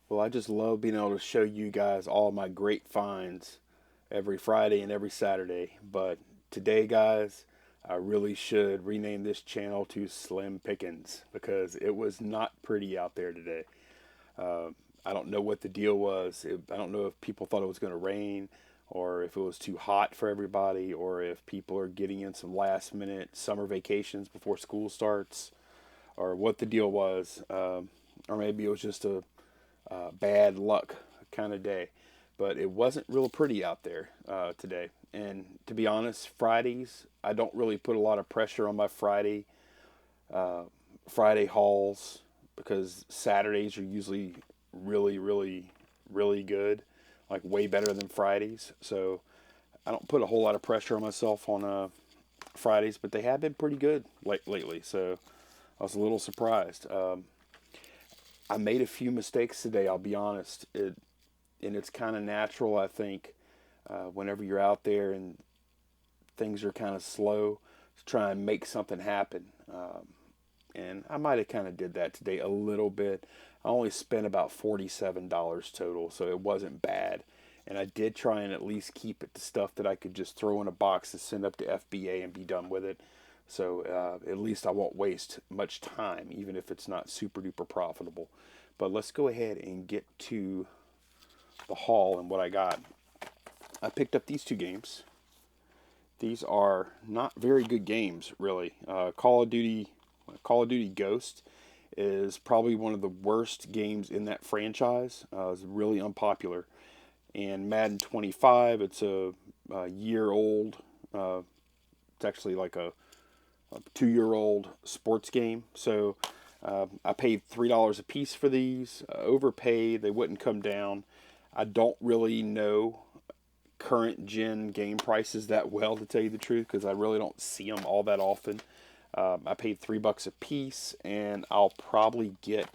Well, I just love being able to show you guys all my great finds every Friday and every Saturday. But today, guys, I really should rename this channel to Slim Pickens because it was not pretty out there today. Uh, I don't know what the deal was. I don't know if people thought it was going to rain or if it was too hot for everybody or if people are getting in some last minute summer vacations before school starts or what the deal was. Or maybe it was just a bad luck kind of day. But it wasn't real pretty out there today. And to be honest, Fridays, I don't really put a lot of pressure on my uh, Friday hauls because Saturdays are usually really good, like way better than Fridays. So I don't put a whole lot of pressure on myself on Fridays, but they have been pretty good lately. So I was a little surprised. I made a few mistakes today. I'll be honest. And it's kind of natural, I think, whenever you're out there and things are kind of slow, to try and make something happen. And I might have kind of did that today a little bit. I only spent about $47 total, so it wasn't bad. And I did try and at least keep it to stuff that I could just throw in a box and send up to FBA and be done with it. So at least I won't waste much time, even if it's not super duper profitable. But let's go ahead and get to the haul and what I got. I picked up these two games. These are not very good games, really. Call of Duty Ghost is probably one of the worst games in that franchise. It's really unpopular. And Madden 25, it's a year old. Uh, it's actually like a 2 year old sports game. So I paid $3 a piece for these. Overpaid. They wouldn't come down. I don't really know current gen game prices that well, to tell you the truth, because I really don't see them all that often. I paid $3 a piece, and I'll probably get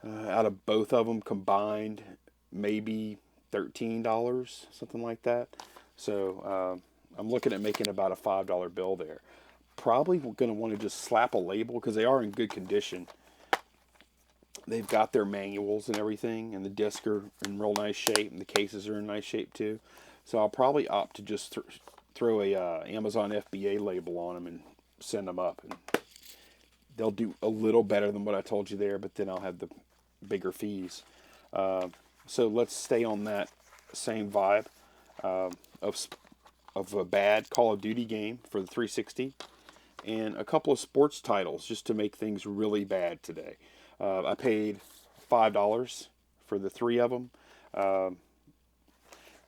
out of both of them combined maybe $13, something like that. So I'm looking at making about a $5 bill there. Probably going to want to just slap a label because they are in good condition. They've got their manuals and everything, and the discs are in real nice shape, and the cases are in nice shape too. So I'll probably opt to just throw a Amazon FBA label on them and send them up, and they'll do a little better than what I told you there. But then I'll have the bigger fees. Uh, so let's stay on that same vibe uh, of of a bad Call of Duty game for the 360, and a couple of sports titles just to make things really bad today. I paid $5 for the three of them. Um,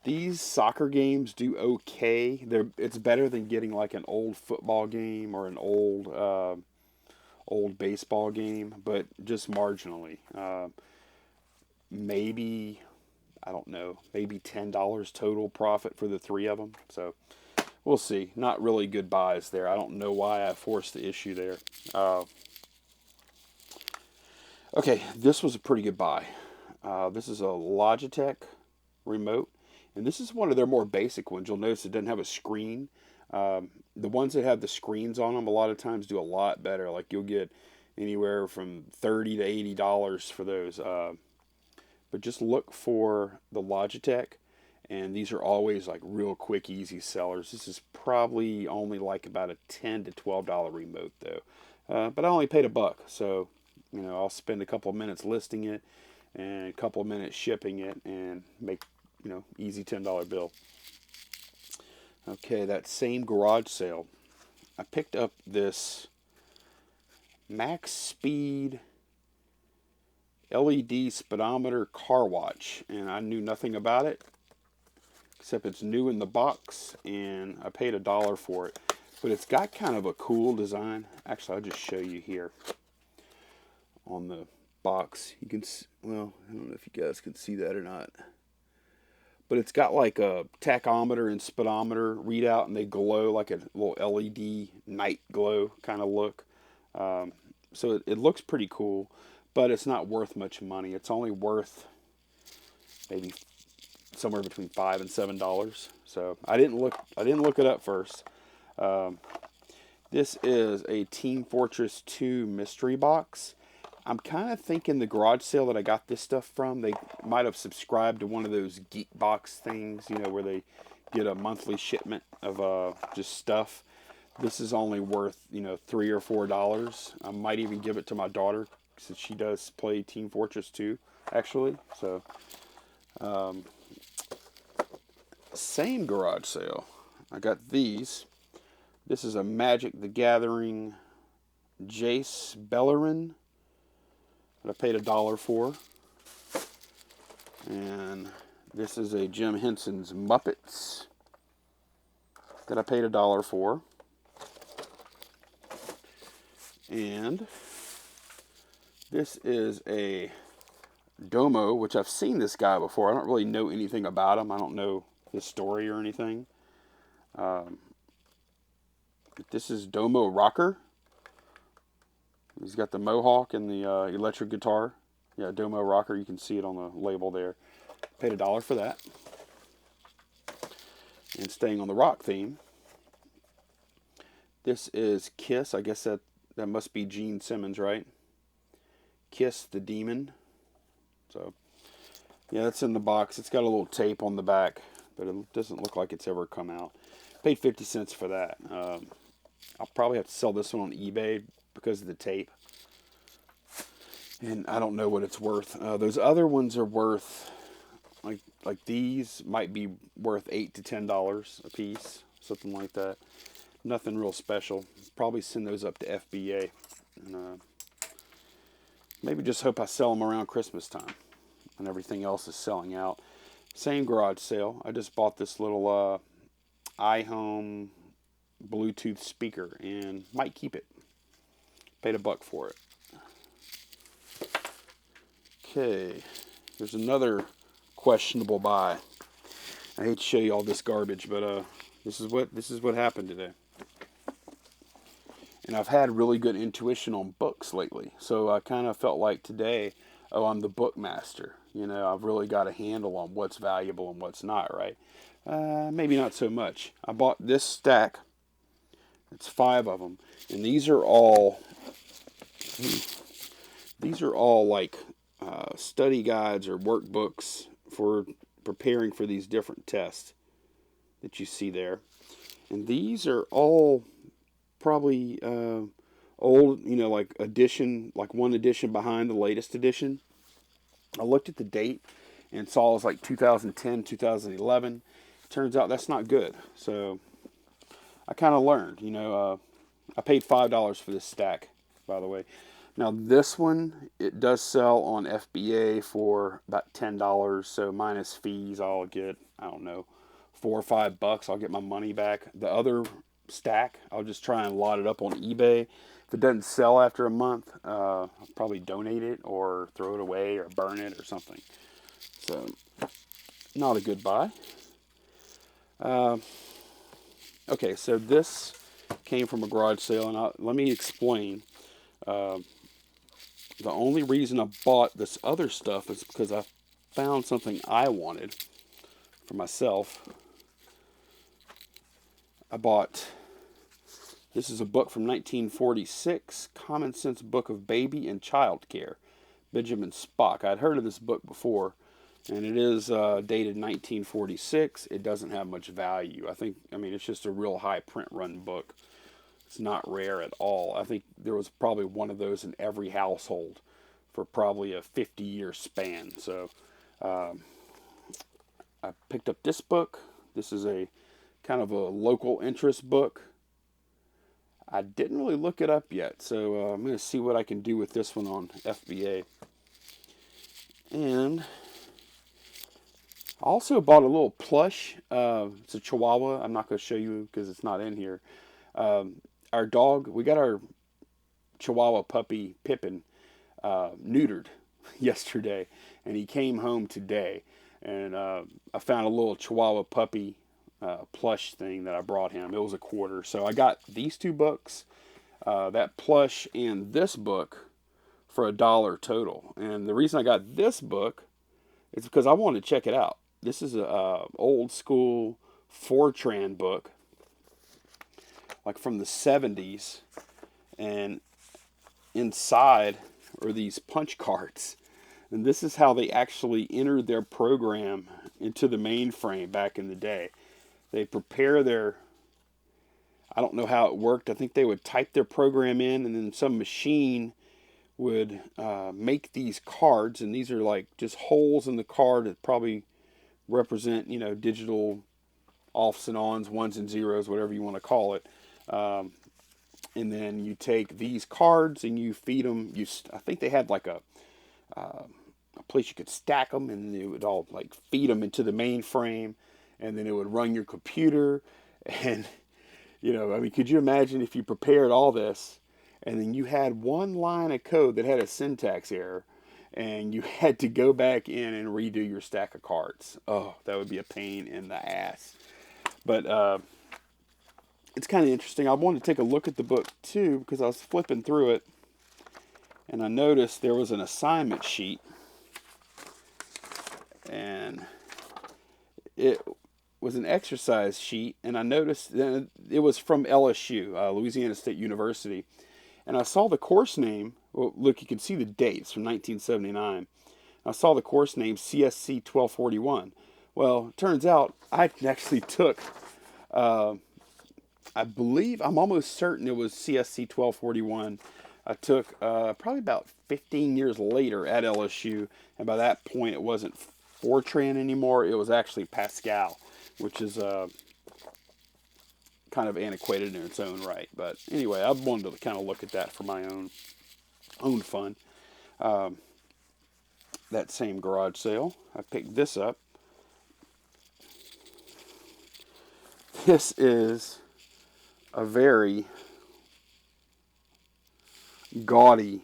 these soccer games do okay. It's better than getting like an old football game or an old baseball game, but just marginally. Maybe I don't know, maybe $10 total profit for the three of them. So we'll see. Not really good buys there. I don't know why I forced the issue there. Okay, this was a pretty good buy. This is a Logitech remote, and this is one of their more basic ones. You'll notice it doesn't have a screen. The ones that have the screens on them a lot of times do a lot better. Like you'll get anywhere from $30 to $80 for those. But just look for the Logitech, and these are always like real quick, easy sellers. This is probably only like about a $10 to $12 remote though. But I only paid $1, so I'll spend a couple of minutes listing it and a couple of minutes shipping it and make easy $10 bill. Okay, that same garage sale, I picked up this max speed LED speedometer car watch, and I knew nothing about it except it's new in the box, and I paid $1 for it. But it's got kind of a cool design. Actually, I'll just show you here on the box. You can well, I don't know if you guys can see that or not, but it's got like a tachometer and speedometer readout, and they glow like a little LED night glow kind of look. So it looks pretty cool, but it's not worth much money. It's only worth maybe somewhere between $5 and $7. So I didn't look it up first. This is a Team Fortress 2 mystery box. I'm kind of thinking the garage sale that I got this stuff from, they might have subscribed to one of those geek box things, where they get a monthly shipment of just stuff. This is only worth, $3 or $4. I might even give it to my daughter since she does play Team Fortress 2, actually. So, same garage sale. I got these. This is a Magic the Gathering Jace Bellerin that I paid $1 for. And this is a Jim Henson's Muppets that I paid $1 for. And this is a Domo, which I've seen this guy before. I don't really know anything about him. I don't know his story or anything. This is Domo Rocker. He's got the mohawk and the electric guitar. Yeah, Domo Rocker. You can see it on the label there. Paid $1 for that. And staying on the rock theme, this is Kiss. I guess that must be Gene Simmons, right? Kiss the Demon. So, yeah, that's in the box. It's got a little tape on the back, but it doesn't look like it's ever come out. Paid 50 cents for that. I'll probably have to sell this one on eBay because of the tape. And I don't know what it's worth. Those other ones are worth, like these might be worth $8 to $10 a piece, something like that. Nothing real special. Probably send those up to FBA. And maybe just hope I sell them around Christmas time when everything else is selling out. Same garage sale. I just bought this little iHome Bluetooth speaker and might keep it. Paid $1 for it. Okay, there's another questionable buy. I hate to show you all this garbage, but this is what happened today. And I've had really good intuition on books lately, so I kind of felt like today, I'm the book master. I've really got a handle on what's valuable and what's not, right? Maybe not so much. I bought this stack. It's 5 of them, and these are all like study guides or workbooks for preparing for these different tests that you see there. And these are all probably old, like edition, like one edition behind the latest edition. I looked at the date and saw it was like 2010, 2011. Turns out that's not good. So I kind of learned, I paid $5 for this stack, by the way. Now this one, it does sell on FBA for about $10. So minus fees, I'll get, I don't know, $4 or $5. I'll get my money back. The other stack, I'll just try and lot it up on eBay. If it doesn't sell after a month, I'll probably donate it or throw it away or burn it or something. So, not a good buy. Okay, so this came from a garage sale, and let me explain. The only reason I bought this other stuff is because I found something I wanted for myself. I bought, this is a book from 1946, Common Sense Book of Baby and Child Care, Benjamin Spock. I'd heard of this book before, and it is dated 1946. It doesn't have much value. It's just a real high print run book. It's not rare at all. I think there was probably one of those in every household for probably a 50-year span. So I picked up this book. This is a kind of a local interest book. I didn't really look it up yet, so I'm going to see what I can do with this one on FBA. And I also bought a little plush. It's a Chihuahua. I'm not going to show you because it's not in here. Our dog, we got our Chihuahua puppy, Pippin, neutered yesterday, and he came home today. And I found a little Chihuahua puppy plush thing that I brought him. It was $0.25. So I got these 2 books, that plush and this book for $1 total. And the reason I got this book is because I wanted to check it out. This is a old school Fortran book, like from the 70s. And inside, or these punch cards. And this is how they actually entered their program into the mainframe back in the day. They prepare their, I don't know how it worked. I think they would type their program in, and then some machine would make these cards. And these are like just holes in the card that probably represent, digital offs and ons, ones and zeros, whatever you want to call it. And then you take these cards and you feed them. I think they had like a place you could stack them, and it would all like feed them into the mainframe, and then it would run your computer. And could you imagine if you prepared all this, and then you had one line of code that had a syntax error, and you had to go back in and redo your stack of cards? Oh, that would be a pain in the ass. But it's kind of interesting. I wanted to take a look at the book too, because I was flipping through it, and I noticed there was an assignment sheet, and it was an exercise sheet, and I noticed that it was from LSU, Louisiana State University, and I saw the course name. Well, look, you can see the dates from 1979. I saw the course name CSC 1241. Well, it turns out I actually took, I believe, I'm almost certain it was CSC 1241. I took probably about 15 years later at LSU, and by that point it wasn't Fortran anymore. It was actually Pascal, which is kind of antiquated in its own right. But anyway, I wanted to kind of look at that for my own fun. That same garage sale, I picked this up. This is a very gaudy,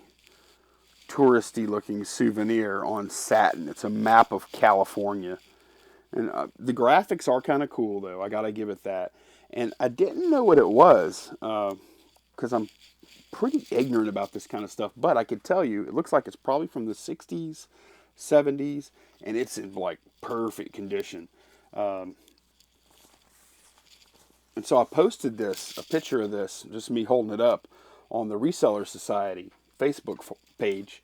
touristy looking souvenir on satin. It's a map of California. And the graphics are kind of cool, though. I got to give it that. And I didn't know what it was, because I'm pretty ignorant about this kind of stuff. But I could tell you, it looks like it's probably from the 60s, 70s, and it's in like perfect condition. And so I posted a picture of this, just me holding it up, on the Reseller Society Facebook page,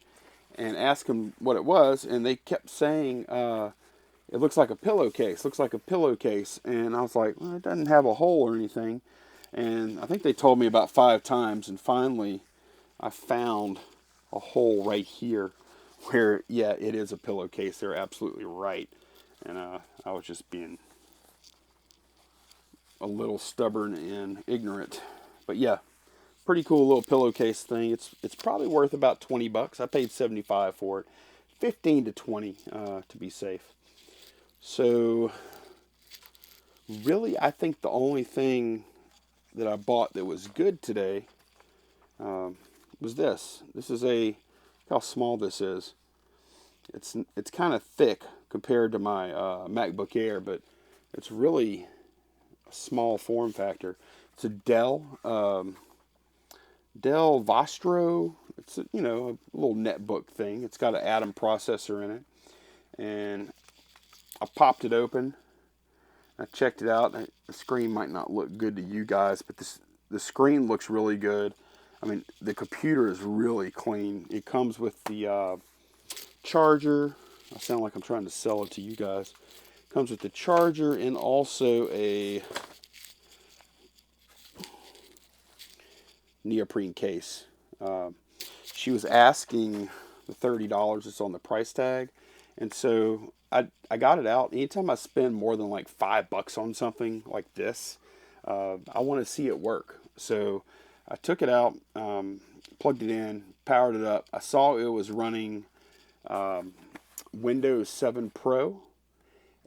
and asked them what it was, and they kept saying, it looks like a pillowcase, and I was like, well, it doesn't have a hole or anything, and I think they told me about 5 times, and finally I found a hole right here where, yeah, it is a pillowcase. They're absolutely right, and I was just being a little stubborn and ignorant. But yeah, pretty cool little pillowcase thing. It's probably worth about $20. I paid $75 for it, 15 to 20 to be safe. So really, I think the only thing that I bought that was good today was this. This is look how small this is. It's kind of thick compared to my MacBook Air, but it's really a small form factor. It's a Dell Vostro. It's a little netbook thing. It's got an Atom processor in it, and I popped it open. I checked it out. The screen might not look good to you guys, but the screen looks really good. I mean, the computer is really clean. It comes with the charger. I sound like I'm trying to sell it to you guys. Comes with the charger and also a neoprene case. She was asking the $30 that's on the price tag, and so I got it out. Anytime I spend more than like $5 on something like this, I want to see it work. So I took it out, plugged it in, powered it up. I saw it was running Windows 7 Pro,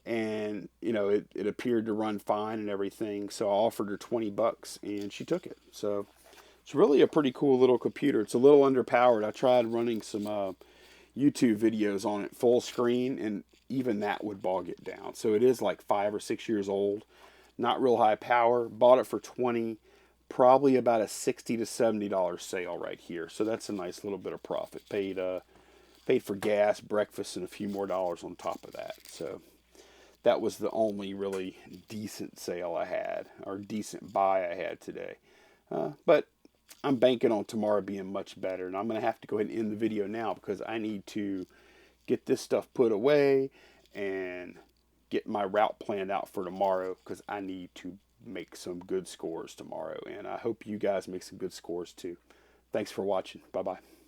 and it appeared to run fine and everything. So I offered her $20, and she took it. So it's really a pretty cool little computer. It's a little underpowered. I tried running some YouTube videos on it full screen, and even that would bog it down. So it is like 5 or 6 years old, not real high power. Bought it for $20, probably about a $60 to $70 sale right here. So that's a nice little bit of profit. Paid for gas, breakfast, and a few more dollars on top of that. So that was the only really decent sale I had, or decent buy I had today. But I'm banking on tomorrow being much better. And I'm going to have to go ahead and end the video now because I need to get this stuff put away and get my route planned out for tomorrow because I need to make some good scores tomorrow. And I hope you guys make some good scores too. Thanks for watching. Bye bye.